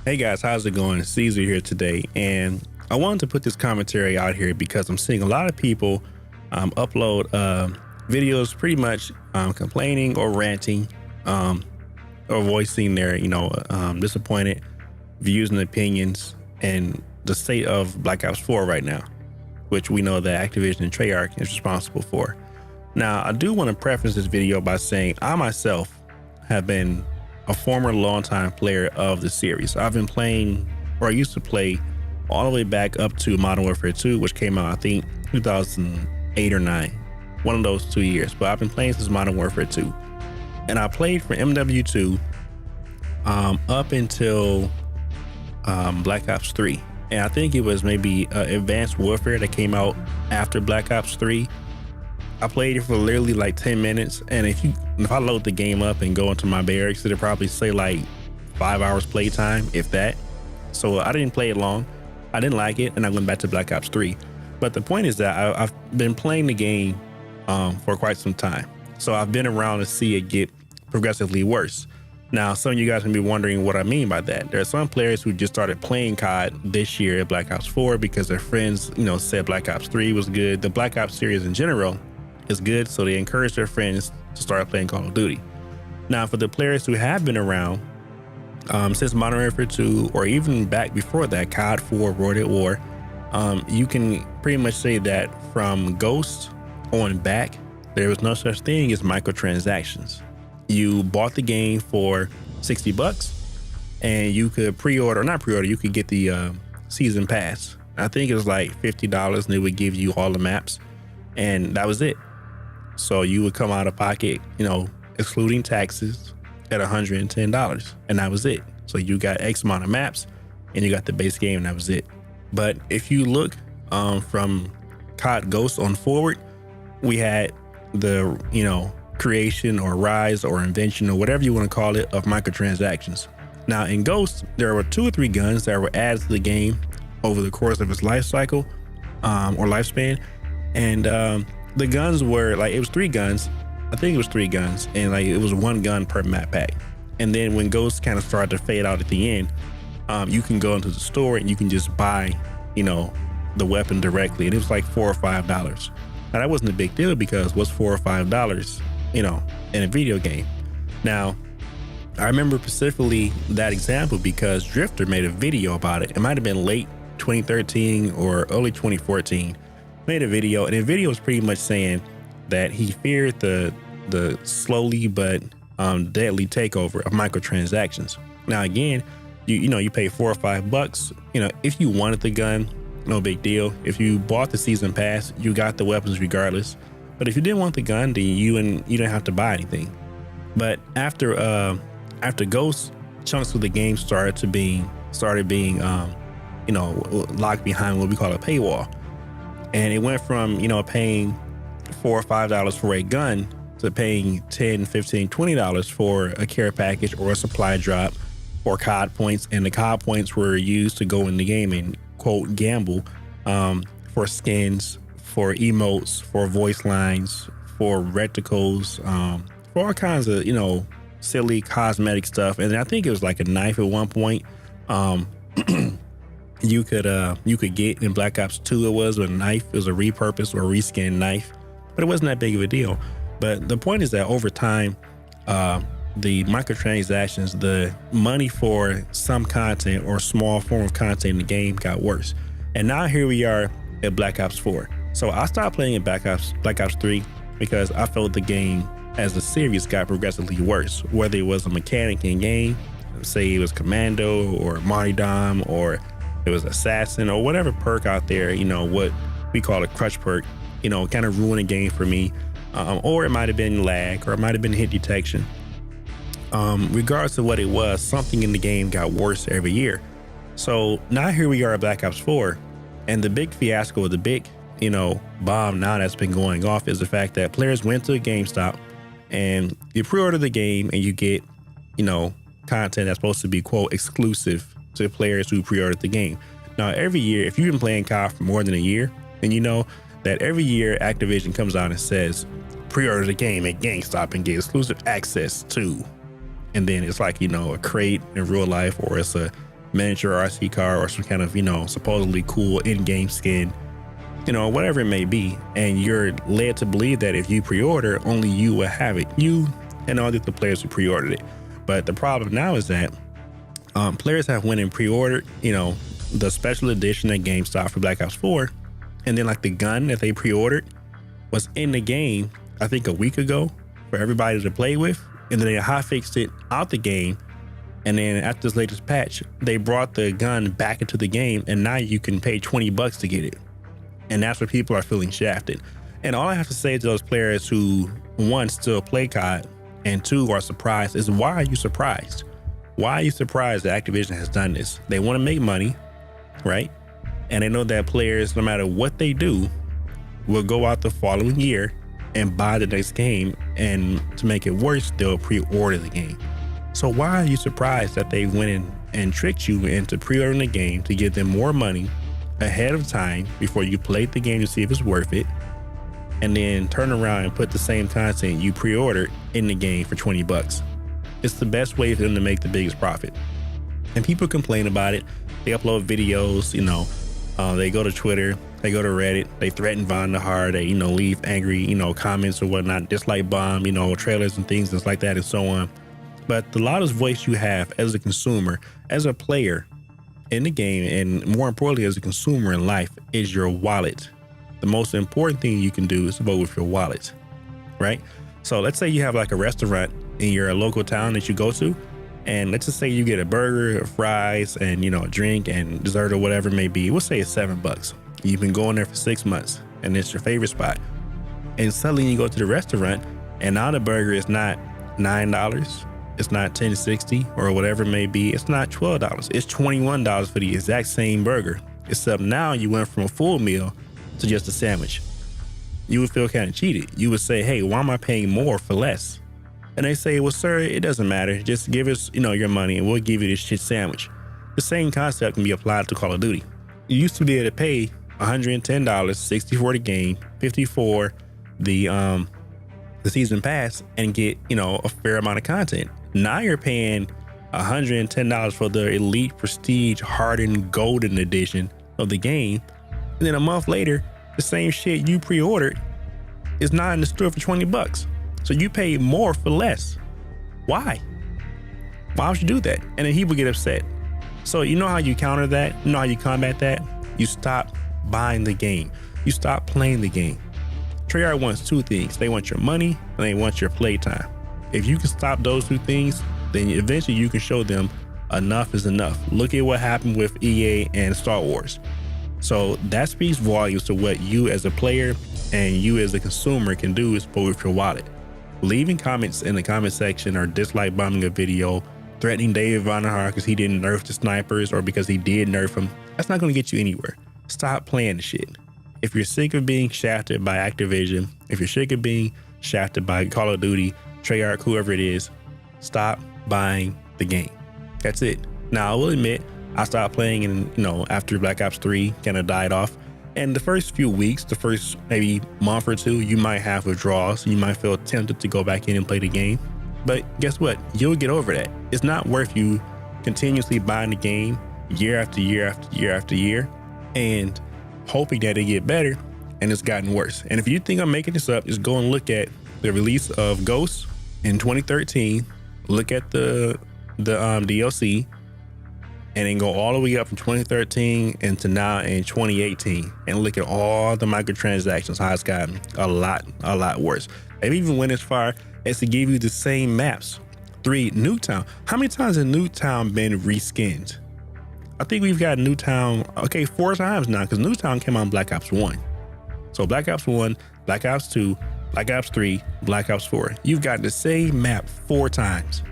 Hey guys, how's it going? Caesar here today, and I wanted to put this commentary out here because I'm seeing a lot of people upload videos pretty much complaining or ranting or voicing their, disappointed views and opinions and the state of Black Ops 4 right now, which we know that Activision and Treyarch is responsible for. Now, I do want to preface this video by saying I myself have been a former longtime player of the series. I've been playing, or I used to play, all the way back up to Modern Warfare 2, which came out, I think, 2008 or 9. One of those 2 years. But I've been playing since Modern Warfare 2. And I played from MW2 up until Black Ops 3. And I think it was maybe Advanced Warfare that came out after Black Ops 3. I played it for literally like 10 minutes, and if I load the game up and go into my barracks, it'll probably say like 5 hours playtime, if that. So I didn't play it long. I didn't like it, and I went back to Black Ops 3. But the point is that I've been playing the game for quite some time. So I've been around to see it get progressively worse. Now, some of you guys may be wondering what I mean by that. There are some players who just started playing COD this year at Black Ops 4 because their friends, said Black Ops 3 was good. The Black Ops series in general is good, so they encourage their friends to start playing Call of Duty. Now, for the players who have been around since Modern Warfare 2, or even back before that, COD 4, World at War, you can pretty much say that from Ghost on back, there was no such thing as microtransactions. You bought the game for $60 and you could you could get the season pass. I think it was like $50 and it would give you all the maps, and that was it. So you would come out of pocket, excluding taxes, at $110, and that was it. So you got X amount of maps and you got the base game, and that was it. But if you look from COD Ghost on forward, we had the, creation or rise or invention or whatever you want to call it of microtransactions. Now in Ghost, there were 2 or 3 guns that were added to the game over the course of its life cycle or lifespan. And the guns were like, it was 3 guns. I think it was 3 guns, and like it was 1 gun per map pack. And then when Ghost kind of started to fade out at the end, you can go into the store and you can just buy, the weapon directly, and it was like $4 or $5. Now that wasn't a big deal because what's $4 or $5, in a video game? Now, I remember specifically that example because Drifter made a video about it. It might have been late 2013 or early 2014. Made a video, and the video was pretty much saying that he feared the slowly but deadly takeover of microtransactions. Now again, you pay $4 or $5. If you wanted the gun, no big deal. If you bought the season pass, you got the weapons regardless. But if you didn't want the gun, then you didn't have to buy anything. But after Ghost, chunks of the game started being locked behind what we call a paywall. And it went from, paying $4 or $5 for a gun to paying $10, $15, $20 for a care package or a supply drop or COD points. And the COD points were used to go in the game and, quote, gamble for skins, for emotes, for voice lines, for reticles, for all kinds of, silly cosmetic stuff. And I think it was like a knife at one point. You could get in Black Ops 2, it was a knife. It was a repurposed or reskinned knife, but it wasn't that big of a deal. But the point is that over time, the microtransactions, the money for some content or small form of content in the game got worse. And now here we are at Black Ops 4. So I stopped playing in Black Ops 3 because I felt the game as a series got progressively worse, whether it was a mechanic in game, say it was Commando or Marty Dom, or it was Assassin or whatever perk out there, what we call a crutch perk, kind of ruined the game for me. Or it might have been lag, or it might have been hit detection. Regardless of what it was, something in the game got worse every year. So now here we are at Black Ops 4, and the big fiasco, the big, bomb now that's been going off is the fact that players went to a GameStop and you pre-order the game and you get, content that's supposed to be, quote, exclusive to players who pre-ordered the game. Now, every year, if you've been playing COD for more than a year, then you know that every year Activision comes out and says, pre-order the game at GameStop and get exclusive access to. And then it's like, a crate in real life, or it's a miniature RC car or some kind of, supposedly cool in-game skin, whatever it may be. And you're led to believe that if you pre-order, only you will have it. You and all the other players who pre-ordered it. But the problem now is that players have went and pre-ordered, the special edition at GameStop for Black Ops 4. And then like the gun that they pre-ordered was in the game, I think a week ago, for everybody to play with. And then they hotfixed it out the game. And then after this latest patch, they brought the gun back into the game, and now you can pay $20 to get it. And that's where people are feeling shafted. And all I have to say to those players who, one, still play COD, and two, are surprised is, why are you surprised? Why are you surprised that Activision has done this? They want to make money, right? And they know that players, no matter what they do, will go out the following year and buy the next game. And to make it worse, they'll pre-order the game. So why are you surprised that they went in and tricked you into pre-ordering the game to give them more money ahead of time before you played the game to see if it's worth it, and then turn around and put the same content you pre-ordered in the game for $20? It's the best way for them to make the biggest profit. And people complain about it. They upload videos, they go to Twitter, they go to Reddit, they threaten Von Nahar, they, leave angry, comments or whatnot, dislike bomb, trailers and things like that and so on. But the loudest voice you have as a consumer, as a player in the game, and more importantly, as a consumer in life, is your wallet. The most important thing you can do is vote with your wallet, right? So let's say you have like a restaurant in your local town that you go to, and let's just say you get a burger, fries, and a drink and dessert or whatever it may be. We'll say it's $7. You've been going there for 6 months, and it's your favorite spot. And suddenly you go to the restaurant, and now the burger is not $9. It's not $10.60 or whatever it may be. It's not $12. It's $21 for the exact same burger, except now you went from a full meal to just a sandwich. You would feel kind of cheated. You would say, hey, why am I paying more for less? And they say, well, sir, it doesn't matter. Just give us, your money and we'll give you this shit sandwich. The same concept can be applied to Call of Duty. You used to be able to pay $110, $60 for the game, $50 for the season pass, and get, a fair amount of content. Now you're paying $110 for the elite prestige hardened golden edition of the game. And then a month later, the same shit you pre-ordered is not in the store for $20. So you pay more for less. Why? Why would you do that? And then people get upset. So you know how you counter that? You know how you combat that? You stop buying the game. You stop playing the game. Treyarch wants two things. They want your money and they want your playtime. If you can stop those two things, then eventually you can show them enough is enough. Look at what happened with EA and Star Wars. So that speaks volumes to what you as a player and you as a consumer can do is vote with your wallet. Leaving comments in the comment section or dislike bombing a video, threatening David Von Nahar because he didn't nerf the snipers or because he did nerf them, that's not going to get you anywhere. Stop playing the shit. If you're sick of being shafted by Activision, if you're sick of being shafted by Call of Duty, Treyarch, whoever it is, stop buying the game. That's it. Now, I will admit, I stopped playing and, after Black Ops 3 kind of died off. And the first few weeks, the first maybe month or two, you might have withdrawals. You might feel tempted to go back in and play the game. But guess what? You'll get over that. It's not worth you continuously buying the game year after year after year after year and hoping that it get better, and it's gotten worse. And if you think I'm making this up, just go and look at the release of Ghost in 2013. Look at the DLC, and then go all the way up from 2013 into now in 2018, and look at all the microtransactions, how it's gotten a lot worse. They've even went as far as to give you the same maps. 3, Nuketown. How many times has Nuketown been reskinned? I think we've got Nuketown, 4 times now, because Nuketown came on Black Ops 1. So Black Ops 1, Black Ops 2, Black Ops 3, Black Ops 4. You've got the same map 4 times.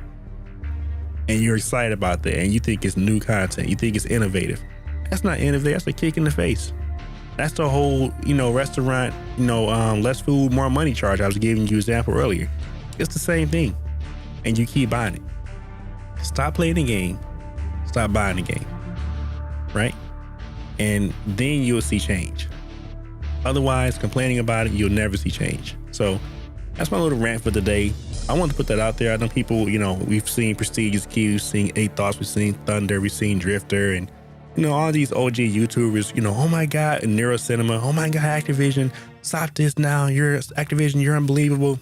And you're excited about that, and you think it's new content. You think it's innovative. That's not innovative. That's a kick in the face. That's the whole, restaurant, less food, more money charge I was giving you an example earlier. It's the same thing. And you keep buying it. Stop playing the game. Stop buying the game. Right? And then you'll see change. Otherwise, complaining about it, you'll never see change. So that's my little rant for today. I wanted to put that out there. I know people, you know, we've seen Prestigious Q, we've seen 8 Thoughts, we've seen Thunder, we've seen Drifter, and, you know, all these OG YouTubers, you know, oh my God, and Neuro Cinema, oh my God, Activision, stop this now. You're Activision, you're unbelievable.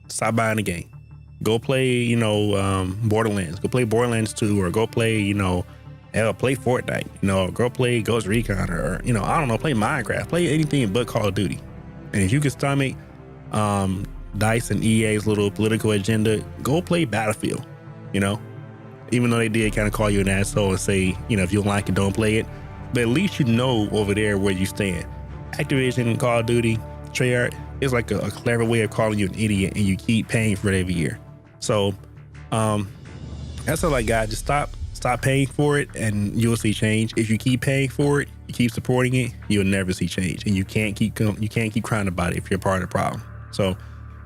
Stop buying the game. Go play, you know, Borderlands. Go play Borderlands 2, or go play, you know, play Fortnite, you know, go play Ghost Recon, or, you know, I don't know, play Minecraft, play anything but Call of Duty. And if you can stomach DICE and EA's little political agenda, go play Battlefield, you know, even though they did kind of call you an asshole and say, you know, if you don't like it, don't play it. But at least you know over there where you stand. Activision, Call of Duty, Treyarch is like a clever way of calling you an idiot, and you keep paying for it every year. So that's all I got. Just stop paying for it, and you'll see change. If you keep paying for it, you keep supporting it, you'll never see change, and you can't keep crying about it if you're part of the problem. So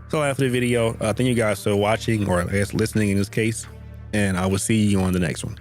that's all I have for the video. Thank you guys for watching, or I guess listening in this case, and I will see you on the next one.